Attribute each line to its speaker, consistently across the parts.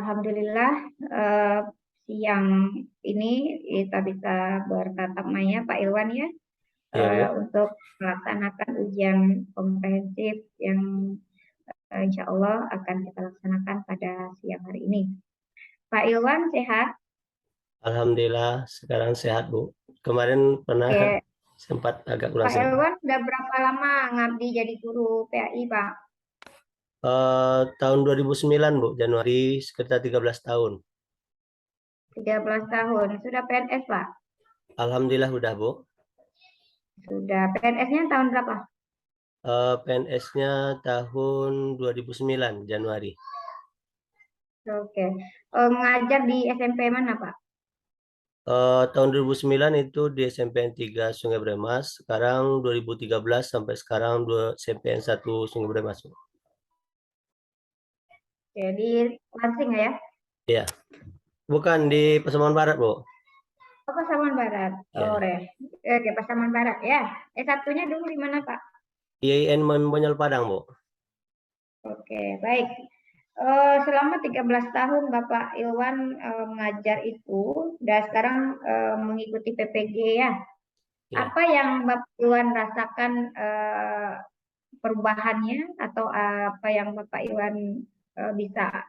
Speaker 1: Alhamdulillah siang ini kita bisa bertatap maya Pak Ilwan ya
Speaker 2: Iya, Bu.
Speaker 1: untuk melaksanakan ujian komprehensif yang insya Allah akan kita laksanakan pada siang hari ini. Pak Ilwan sehat?
Speaker 2: Alhamdulillah sekarang sehat, Bu. Kemarin pernah
Speaker 1: Oke,
Speaker 2: sempat agak kurang
Speaker 1: Pak
Speaker 2: sehat.
Speaker 1: Ilwan udah berapa lama ngabdi jadi guru PAI Pak?
Speaker 2: Tahun 2009, Bu, Januari, sekitar 13 tahun.
Speaker 1: 13 tahun. Sudah PNS Pak?
Speaker 2: Alhamdulillah udah, Bu.
Speaker 1: Sudah. PNS-nya tahun berapa?
Speaker 2: PNS-nya tahun 2009, Januari.
Speaker 1: Oke. Mengajar di SMP mana Pak?
Speaker 2: Tahun 2009 itu di SMPN 3 Sungai Bremas. Sekarang 2013 sampai sekarang SMPN 1 Sungai Bremas, Bu.
Speaker 1: Jadi Lansing ya?
Speaker 2: Iya, bukan di Pasaman Barat, Bu.
Speaker 1: Oh, Pasaman Barat. Oh,
Speaker 2: Ya.
Speaker 1: Oke, Pasaman Barat ya. S1-nya dulu di mana, Pak?
Speaker 2: IAIN Monyol Padang, Bu.
Speaker 1: Oke, baik. Selama 13 tahun Bapak Ilwan mengajar itu, dan sekarang mengikuti PPG ya.
Speaker 2: Ya.
Speaker 1: Apa yang Bapak Ilwan rasakan perubahannya atau apa yang Bapak Ilwan bisa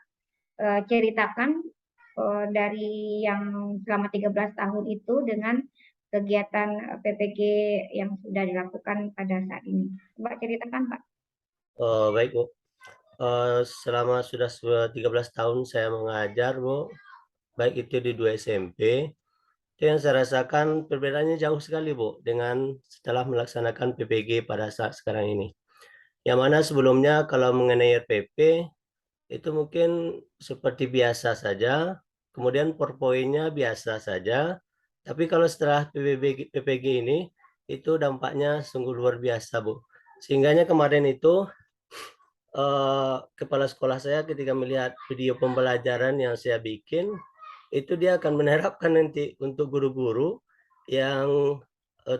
Speaker 1: ceritakan dari yang selama 13 tahun itu dengan kegiatan PPG yang sudah dilakukan pada saat ini. Coba ceritakan, Pak.
Speaker 2: Baik, Bu. Selama sudah 13 tahun saya mengajar, Bu, baik itu di 2 SMP, itu yang saya rasakan perbedaannya jauh sekali, Bu, dengan setelah melaksanakan PPG pada saat sekarang ini. Yang mana sebelumnya kalau mengenai RPP, itu mungkin seperti biasa saja, kemudian PowerPoint-nya biasa saja, tapi kalau setelah PPG ini, itu dampaknya sungguh luar biasa, Bu. Sehingganya kemarin itu kepala sekolah saya ketika melihat video pembelajaran yang saya bikin, itu dia akan menerapkan nanti untuk guru-guru yang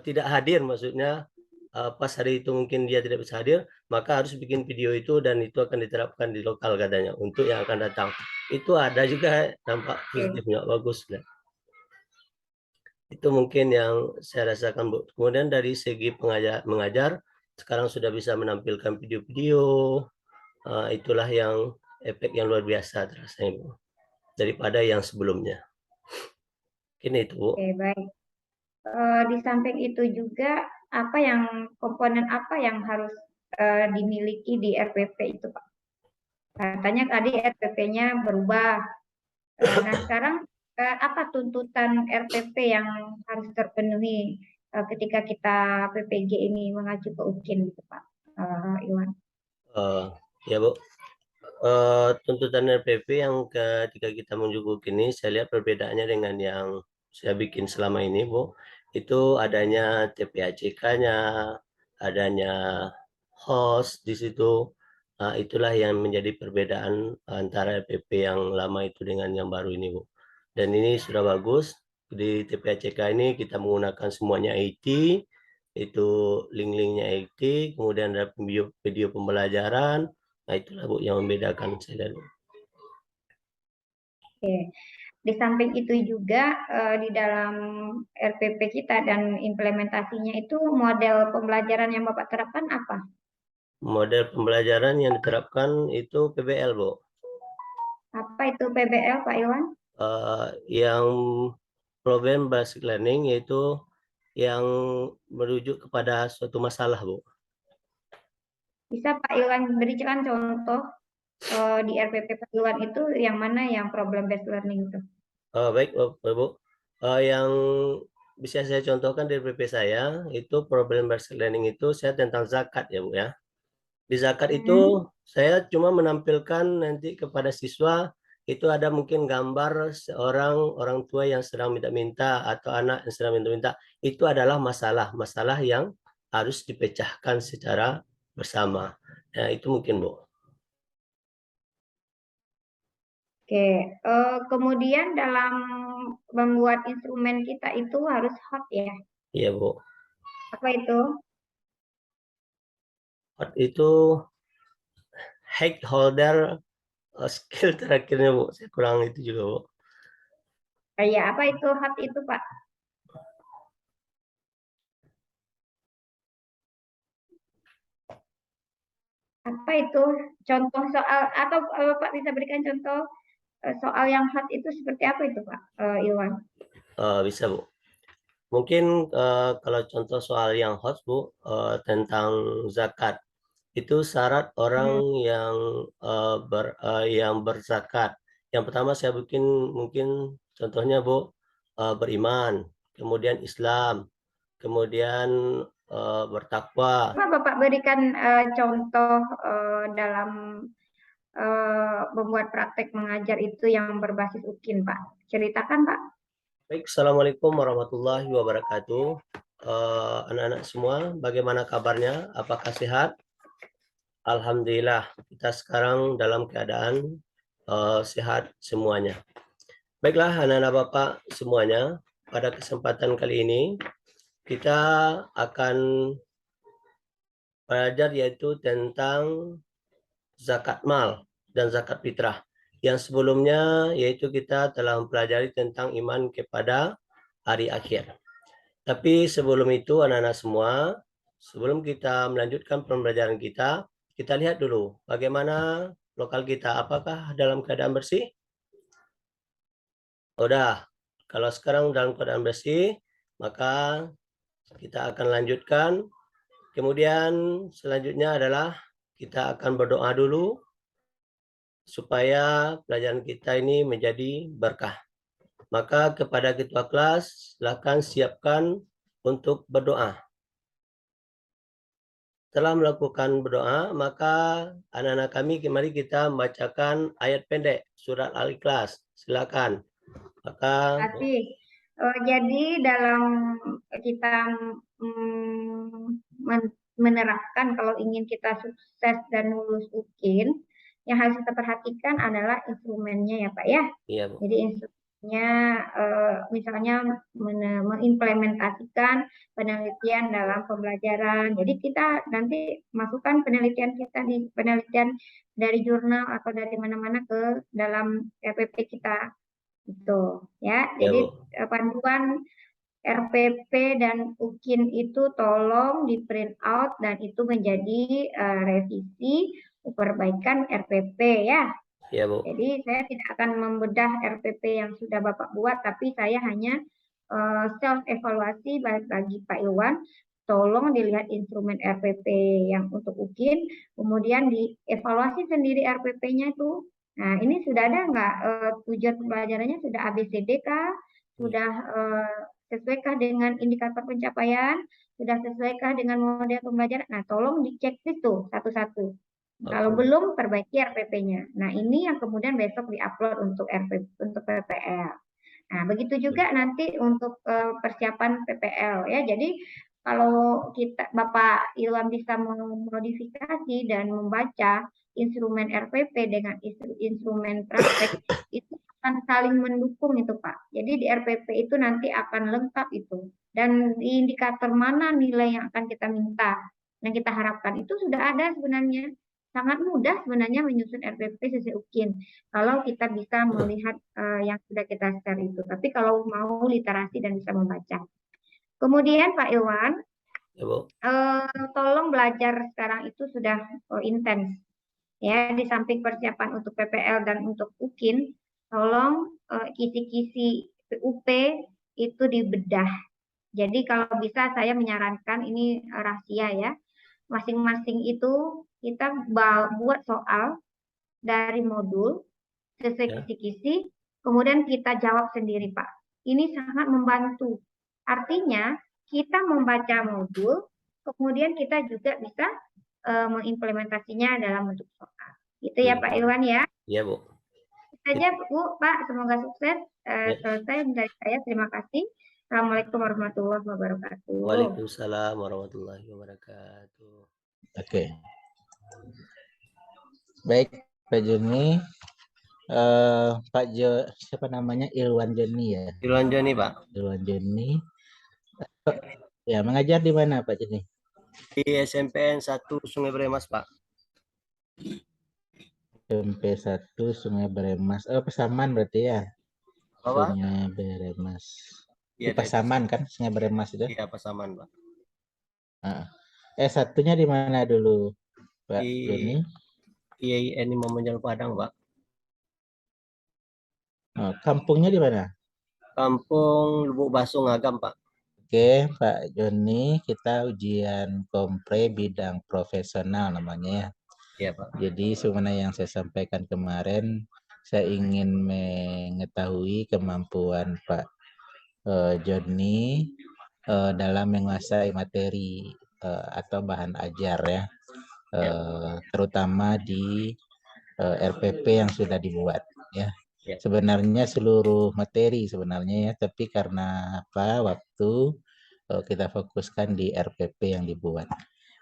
Speaker 2: tidak hadir, maksudnya pas hari itu mungkin dia tidak bisa hadir, maka harus bikin video itu dan itu akan diterapkan di lokal katanya untuk yang akan datang. Itu ada juga dampak
Speaker 1: Oke,
Speaker 2: positifnya, bagus. Itu mungkin yang saya rasakan, Bu. Kemudian dari segi mengajar, sekarang sudah bisa menampilkan video-video. Itulah yang efek yang luar biasa terasa, Bu, daripada yang sebelumnya. Ini itu, Bu.
Speaker 1: oke, baik. Di samping itu juga apa yang komponen apa yang harus dimiliki di RPP itu, Pak? Katanya tadi RPP-nya berubah. Nah, sekarang apa tuntutan RPP yang harus terpenuhi ketika kita PPG ini mengacu ke UKIN, gitu, Pak Iwan?
Speaker 2: Eh, ya, Bu. Tuntutan RPP yang ketika kita menjukuk ini, saya lihat perbedaannya dengan yang saya bikin selama ini, Bu. Itu adanya TPACK-nya, adanya host di situ. Nah, itulah yang menjadi perbedaan antara RPP yang lama itu dengan yang baru ini, Bu. Dan ini sudah bagus. Di TPACK ini kita menggunakan semuanya IT, itu link-linknya IT, kemudian ada video pembelajaran. Nah, itulah, Bu, yang membedakan saya dan
Speaker 1: Oke. Di samping itu juga di dalam RPP kita dan implementasinya itu model pembelajaran yang Bapak terapkan apa?
Speaker 2: model pembelajaran yang diterapkan itu PBL, Bu.
Speaker 1: Apa itu PBL, Pak Iwan?
Speaker 2: Yang problem basic learning yaitu yang merujuk kepada suatu masalah, Bu.
Speaker 1: Bisa Pak Iwan berikan contoh di RPP Pak Iwan itu yang mana yang problem based learning itu?
Speaker 2: Baik, Bu. Yang bisa saya contohkan dari PP saya itu problem basic learning itu saya tentang zakat ya, Bu, ya. Di zakat itu
Speaker 1: Hmm.
Speaker 2: saya cuma menampilkan nanti kepada siswa itu ada mungkin gambar seorang orang tua yang sedang minta-minta atau anak yang sedang minta-minta. Itu adalah masalah-masalah yang harus dipecahkan secara bersama. Nah, itu mungkin, Bu.
Speaker 1: Oke, kemudian dalam membuat instrumen kita itu harus hot ya.
Speaker 2: Iya, Bu.
Speaker 1: Apa itu?
Speaker 2: Itu stakeholder skill terakhirnya Bu, saya kurang itu juga Bu.
Speaker 1: Kayak apa itu hot itu Pak? Apa itu contoh soal atau Pak bisa berikan contoh soal yang hot itu seperti apa itu Pak Iwan?
Speaker 2: Bisa Bu. Mungkin kalau contoh soal yang hot Bu, tentang zakat. Itu syarat orang
Speaker 1: Hmm.
Speaker 2: yang berzakat. Yang pertama saya bikin mungkin contohnya Bu, beriman, kemudian Islam, kemudian bertakwa.
Speaker 1: Coba Bapak berikan contoh dalam membuat praktek mengajar itu yang berbasis UKIN Pak. Ceritakan Pak.
Speaker 2: Baik, Assalamualaikum warahmatullahi wabarakatuh. Anak-anak semua, bagaimana kabarnya? Apakah sehat? Alhamdulillah, kita sekarang dalam keadaan sehat semuanya. Baiklah, anak-anak Bapak semuanya, pada kesempatan kali ini kita akan belajar yaitu tentang zakat mal dan zakat fitrah. Yang sebelumnya yaitu kita telah mempelajari tentang iman kepada hari akhir. Tapi sebelum itu anak-anak semua, sebelum kita melanjutkan pembelajaran kita, kita lihat dulu bagaimana lokal kita. Apakah dalam keadaan bersih? Udah. Kalau sekarang dalam keadaan bersih, maka kita akan lanjutkan. Kemudian selanjutnya adalah kita akan berdoa dulu supaya pelajaran kita ini menjadi berkah. Maka kepada ketua kelas, silakan siapkan untuk berdoa. Setelah melakukan berdoa, maka anak-anak kami mari kita membacakan ayat pendek surat Al-Ikhlas. Silakan. Maka
Speaker 1: Tapi jadi dalam kita menerapkan kalau ingin kita sukses dan lulus UKIN, yang harus kita perhatikan adalah instrumennya ya Pak ya.
Speaker 2: iya Bu.
Speaker 1: Jadi instrumennya misalnya mengimplementasikan penelitian dalam pembelajaran. Jadi kita nanti masukkan penelitian kita di penelitian dari jurnal atau dari mana-mana ke dalam RPP kita itu ya.
Speaker 2: Iya
Speaker 1: Jadi
Speaker 2: Bu.
Speaker 1: panduan RPP dan UKIN itu tolong di print out dan itu menjadi revisi perbaikan RPP ya.
Speaker 2: Iya Bu.
Speaker 1: Jadi saya tidak akan membedah RPP yang sudah Bapak buat, tapi saya hanya self evaluasi bagi Pak Iwan. Tolong dilihat instrumen RPP yang untuk UKIN, kemudian dievaluasi sendiri RPP-nya itu. Nah, ini sudah ada nggak tujuan pembelajarannya sudah ABCD kah? Sudah sesuaikah dengan indikator pencapaian? Sudah sesuaikah dengan model pembelajaran? Nah, tolong dicek itu satu-satu. Kalau
Speaker 2: Oke.
Speaker 1: belum, perbaiki RPP-nya. Nah, ini yang kemudian besok diupload untuk untuk PPL. Nah, begitu juga nanti untuk persiapan PPL ya. Jadi kalau Bapak Ilham bisa memodifikasi dan membaca instrumen RPP dengan instrumen praktek itu akan saling mendukung itu Pak. Jadi di RPP itu nanti akan lengkap itu. Dan di indikator mana nilai yang akan kita minta, yang kita harapkan itu sudah ada sebenarnya. Sangat mudah sebenarnya menyusun RPP sesuai UKIN kalau kita bisa melihat yang sudah kita share itu. Tapi kalau mau literasi dan bisa membaca. Kemudian Pak Iwan,
Speaker 2: Ya Bu.
Speaker 1: tolong belajar sekarang itu sudah intens. Ya, di samping persiapan untuk PPL dan untuk UKIN, tolong kisi-kisi PUP itu dibedah. Jadi kalau bisa saya menyarankan ini rahasia ya. Masing-masing itu kita buat soal dari modul sesuai
Speaker 2: Ya.
Speaker 1: kisi-kisi, kemudian kita jawab sendiri, Pak. Ini sangat membantu. Artinya, kita membaca modul, kemudian kita juga bisa mengimplementasinya dalam bentuk soal. Itu ya, Pak Ilwan ya.
Speaker 2: Iya Bu.
Speaker 1: Itu saja, Bu, Pak. Semoga sukses.
Speaker 2: Ya.
Speaker 1: Selesai dari saya. Terima kasih. Assalamualaikum warahmatullahi wabarakatuh.
Speaker 2: Waalaikumsalam warahmatullahi wabarakatuh.
Speaker 3: Oke, baik Pak Joni, Pak Jo, siapa namanya Ilwan Joni ya?
Speaker 2: Irwan Joni Pak.
Speaker 3: Ilwan Joni. Ya, mengajar di mana Pak Joni?
Speaker 2: Di SMPN 1 Sungai Bremas Pak.
Speaker 3: SMP 1 Sungai Beremas. Oh, Pasaman berarti ya.
Speaker 2: Apa, Pak?
Speaker 3: Sungai Beremas.
Speaker 2: Iya,
Speaker 3: Di
Speaker 2: dari
Speaker 3: Pasaman kan Sungai Beremas itu?
Speaker 2: Iya, Pasaman, Pak.
Speaker 3: Ah. S1-nya di mana dulu, Pak
Speaker 2: Di
Speaker 3: Joni?
Speaker 2: IAIN Momonjol Padang, Pak.
Speaker 3: Oh, kampungnya di mana?
Speaker 2: Kampung Lubuk Baso Ngagam, Pak.
Speaker 3: Oke, Pak Joni, kita ujian kompre bidang profesional namanya ya.
Speaker 2: Iya, Pak.
Speaker 3: Jadi sebenarnya yang saya sampaikan kemarin, saya ingin mengetahui kemampuan Pak Joni dalam menguasai materi atau bahan ajar ya,
Speaker 2: Iya,
Speaker 3: terutama di RPP yang sudah dibuat ya.
Speaker 2: iya.
Speaker 3: Sebenarnya seluruh materi sebenarnya ya, tapi karena apa waktu kita fokuskan di RPP yang dibuat.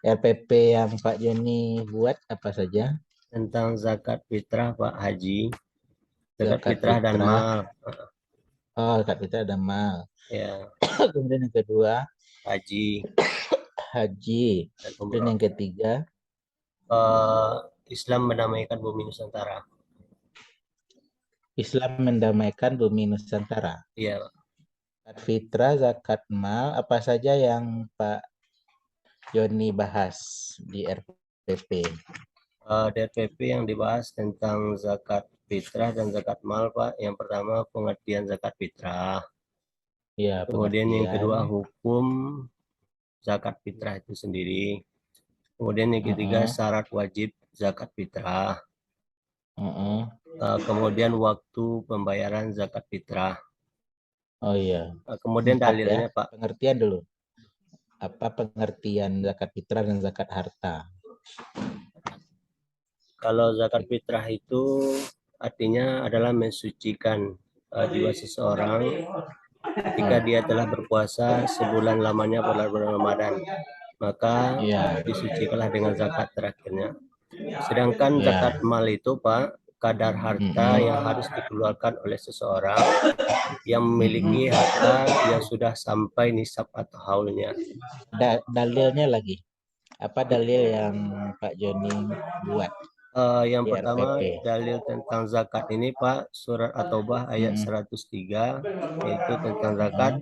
Speaker 3: RPP yang Pak Joni buat apa saja?
Speaker 2: Tentang zakat fitrah, Pak Haji. Zakat
Speaker 3: Zakat
Speaker 2: fitrah dan
Speaker 3: fitrah.
Speaker 2: mal.
Speaker 3: Oh, zakat fitrah ada mal.
Speaker 2: Ya,
Speaker 3: Kemudian yang kedua,
Speaker 2: haji
Speaker 3: haji.
Speaker 2: dan
Speaker 3: Dan
Speaker 2: umroh.
Speaker 3: yang ketiga,
Speaker 2: Islam mendamaikan bumi Nusantara.
Speaker 3: Islam mendamaikan bumi Nusantara.
Speaker 2: Iya, Pak.
Speaker 3: Zakat fitrah, zakat mal, apa saja yang Pak Joni bahas di RPP?
Speaker 2: DRPP yang dibahas tentang zakat fitrah dan zakat mal, Pak. Yang pertama pengertian zakat fitrah.
Speaker 3: Ya,
Speaker 2: Kemudian yang
Speaker 3: pengertian.
Speaker 2: kedua hukum zakat fitrah itu sendiri. Kemudian yang ketiga syarat wajib zakat fitrah. Kemudian waktu pembayaran zakat fitrah.
Speaker 3: Oh iya,
Speaker 2: Kemudian
Speaker 3: 4 ya.
Speaker 2: dalilnya, Pak.
Speaker 3: Pengertian dulu. Apa pengertian zakat fitrah dan zakat harta?
Speaker 2: Kalau zakat fitrah itu artinya adalah mensucikan jiwa seseorang ketika dia telah berpuasa sebulan lamanya pada bulan Ramadan, maka
Speaker 3: Iya,
Speaker 2: disucikanlah dengan zakat terakhirnya. Sedangkan
Speaker 3: iya.
Speaker 2: zakat mal itu, Pak, kadar harta yang harus dikeluarkan oleh seseorang yang memiliki harta yang sudah sampai nisab atau haulnya.
Speaker 3: Dalilnya lagi. Apa dalil yang Pak Joni buat
Speaker 2: Yang
Speaker 3: di
Speaker 2: pertama
Speaker 3: RPP?
Speaker 2: dalil tentang zakat ini, Pak, surat At-Taubah ayat 103, yaitu tentang zakat.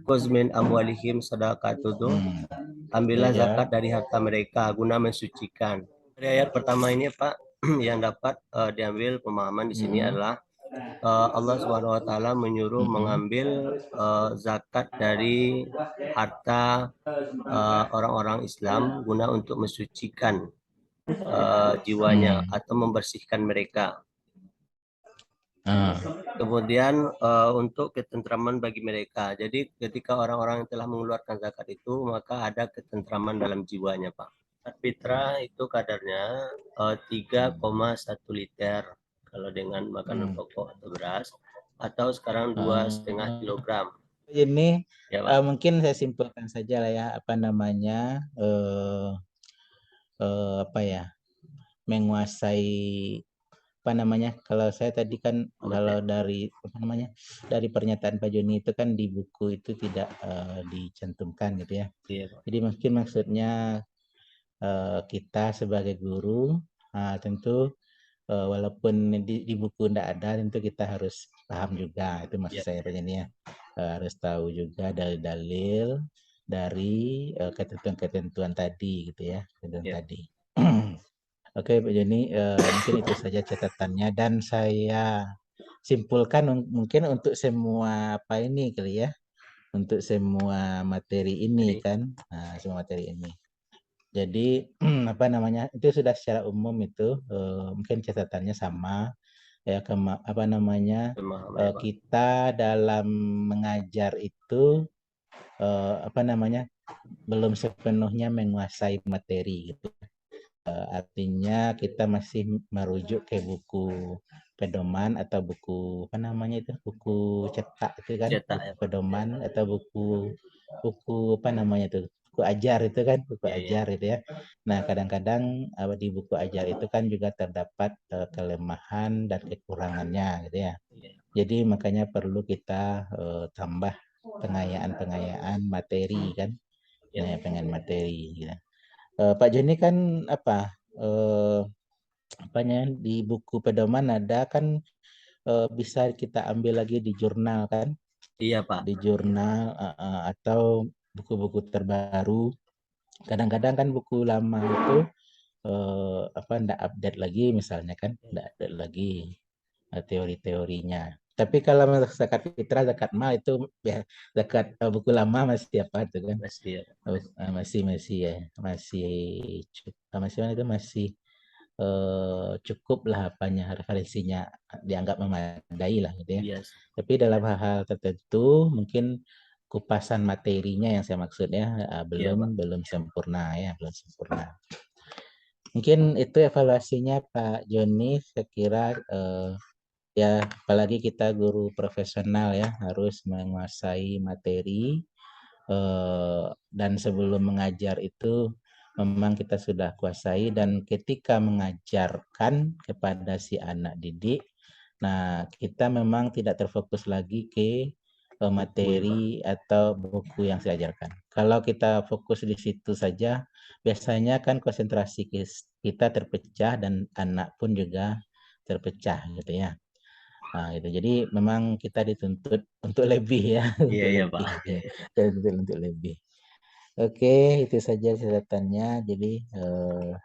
Speaker 2: Kuzmin amwalihim sadaqatudu, ambillah
Speaker 3: Ya.
Speaker 2: zakat dari harta mereka guna mensucikan. Dari ayat pertama ini, Pak, yang dapat diambil pemahaman di sini adalah Allah Subhanahu wa taala menyuruh mengambil zakat dari harta orang-orang Islam guna untuk mensucikan jiwanya atau membersihkan mereka. Kemudian untuk ketentraman bagi mereka. Jadi ketika orang-orang yang telah mengeluarkan zakat itu, maka ada ketentraman dalam jiwanya, Pak. Zakat fitrah itu kadarnya 3,1 liter kalau dengan makanan pokok atau beras, atau sekarang 2,5 kilogram.
Speaker 3: Ini
Speaker 2: Ya, Pak.
Speaker 3: mungkin saya simpulkan saja lah ya, apa namanya, apa ya, menguasai apa namanya, kalau saya tadi kan kalau dari apa namanya, dari pernyataan Pak Joni itu kan di buku itu tidak dicantumkan gitu ya.
Speaker 2: Iya, Pak.
Speaker 3: Jadi mungkin maksudnya kita sebagai guru tentu walaupun di buku tidak ada, tentu kita harus paham juga, itu maksud saya Pak Joni ya. Harus tahu juga dalil-dalil dari ketentuan-ketentuan tadi gitu ya, ketentuan tadi. Oke, Pak Joni, mungkin itu saja catatannya dan saya simpulkan mungkin untuk semua apa ini kali ya, untuk semua materi ini kan, semua materi ini. Jadi apa namanya, itu sudah secara umum itu mungkin catatannya sama ya, apa namanya, kita dalam mengajar itu apa namanya, belum sepenuhnya menguasai materi gitu. Artinya kita masih merujuk ke buku pedoman atau buku apa namanya itu, buku cetak itu kan, buku pedoman atau buku apa namanya itu, buku ajar itu kan, buku ajar itu ya. Nah kadang-kadang di buku ajar itu kan juga terdapat kelemahan dan kekurangannya gitu ya. Jadi makanya perlu kita tambah pengayaan materi kan, pengayaan materi gitu. Pak Joni kan apa apanya di buku pedoman ada kan, bisa kita ambil lagi di jurnal kan,
Speaker 2: Iya, Pak.
Speaker 3: di jurnal atau buku-buku terbaru. Kadang-kadang kan buku lama itu ndak update lagi misalnya kan, ndak update lagi teori-teorinya. Tapi kalau zakat fitrah, zakat mal itu ya, zakat buku lama masih apa itu kan?
Speaker 2: Masih ya.
Speaker 3: Masih ya, masih itu masih cukup lah apanya referensinya, dianggap memadai lah gitu ya.
Speaker 2: Iya.
Speaker 3: Tapi dalam hal-hal tertentu mungkin kupasan materinya yang saya maksudnya
Speaker 2: Iya, Pak.
Speaker 3: belum sempurna ya, belum sempurna. Mungkin itu evaluasinya Pak Joni, saya kira ya apalagi kita guru profesional ya harus menguasai materi, dan sebelum mengajar itu memang kita sudah kuasai, dan ketika mengajarkan kepada si anak didik, nah kita memang tidak terfokus lagi ke materi atau buku yang saya ajarkan. Kalau kita fokus di situ saja, biasanya kan konsentrasi kita terpecah dan anak pun juga terpecah gitu ya. Nah, gitu. Jadi memang kita dituntut untuk lebih ya,
Speaker 2: Iya,
Speaker 3: untuk
Speaker 2: iya,
Speaker 3: lebih,
Speaker 2: Pak.
Speaker 3: untuk lebih. Oke, itu saja catatannya. Jadi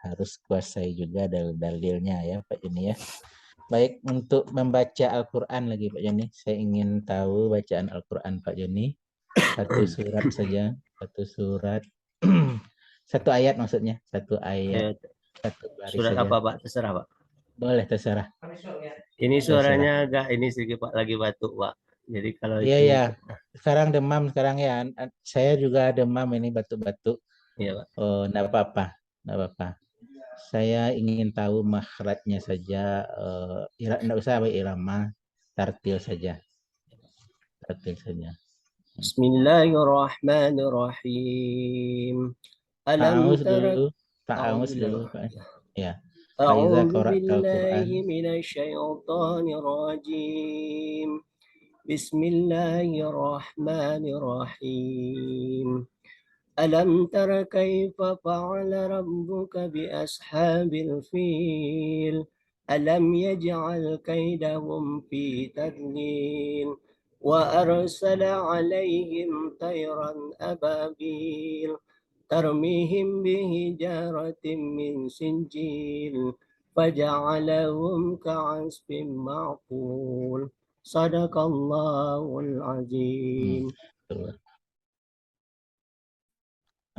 Speaker 3: harus kuasai juga dalil-dalilnya ya Pak Joni ya. Baik, untuk membaca Al-Quran lagi Pak Joni, saya ingin tahu bacaan Al-Quran Pak Joni. Satu surat saja, satu surat, satu ayat maksudnya, satu ayat, satu baris
Speaker 2: Surat
Speaker 3: saja.
Speaker 2: apa, Pak? Terserah, Pak.
Speaker 3: Boleh, terserah.
Speaker 2: Ini
Speaker 3: Terserah.
Speaker 2: suaranya agak ini sedikit, Pak, lagi batuk, Pak. Jadi kalau
Speaker 3: Iya,
Speaker 2: itu,
Speaker 3: ya. Sekarang demam sekarang ya. Saya juga demam ini batuk-batuk.
Speaker 2: iya, Pak.
Speaker 3: Oh, enggak apa-apa, enggak apa-apa. Saya ingin tahu makhrajnya saja, enggak usah irama, tartil saja. Tartil saja.
Speaker 2: Bismillahirrahmanirrahim. Alam
Speaker 3: Ta'awuz
Speaker 2: tara
Speaker 3: dulu, ta'awuz dulu,
Speaker 2: A'udzubillah.
Speaker 3: Pak. Ya. Faiza
Speaker 2: A'udzu
Speaker 3: qara'tal
Speaker 2: billahi
Speaker 3: Qur'an.
Speaker 2: minasyaitonir rajim. Bismillahirrahmanirrahim. Alam tara kaifa fa'ala rabbuka bi ashabil fil. Alam yaj'al kaidahum fi tadlil. Wa arsala 'alaihim tayran ababil. ترميهم بحجارة من سجيل فجعلهم كعصف معقول صدق الله العظيم.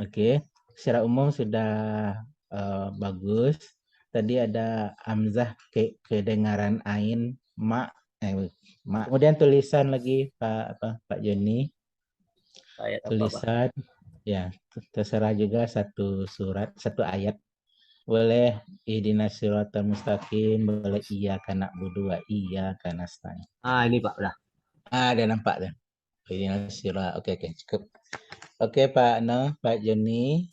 Speaker 3: Oke, secara umum sudah bagus. Tadi ada hamzah kedengaran ain ma, ma. Kemudian tulisan lagi Pak Joni.
Speaker 2: Ayat apa, Pak?
Speaker 3: Tulisan ya terserah juga, satu surat, satu ayat. Boleh ihdinas siratal mustaqim, boleh iyyaka na'budu wa iyyaka nasta'in.
Speaker 2: Ini Pak udah.
Speaker 3: Ada nampak dah. Ihdinas sirat. Oke, cukup. Oke Pak Pak Joni,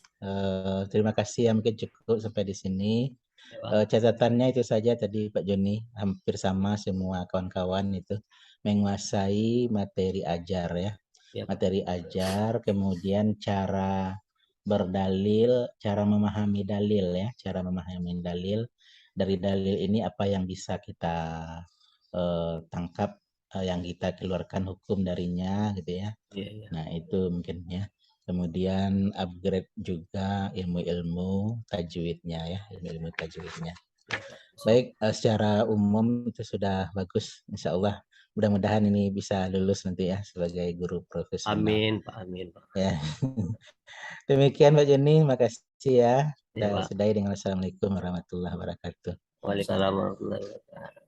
Speaker 3: terima kasih ya, mungkin cukup sampai di sini. Catatannya itu saja tadi Pak Joni, hampir sama semua kawan-kawan itu menguasai materi ajar ya. Materi ajar, kemudian cara berdalil, cara memahami dalil ya, cara memahami dalil. Dari dalil ini apa yang bisa kita tangkap, yang kita keluarkan hukum darinya gitu ya. Nah, itu mungkin ya. Kemudian upgrade juga ilmu-ilmu tajwidnya ya, ilmu-ilmu tajwidnya. Baik, secara umum itu sudah bagus, insya Allah. Mudah-mudahan ini bisa lulus nanti ya sebagai guru profesional.
Speaker 2: Amin, Pak. Amin, Pak.
Speaker 3: Ya. Demikian Pak Joni, makasih ya.
Speaker 2: Ya, Pak.
Speaker 3: Sudahi dengan Assalamualaikum warahmatullahi wabarakatuh.
Speaker 2: Waalaikumsalam warahmatullahi wabarakatuh.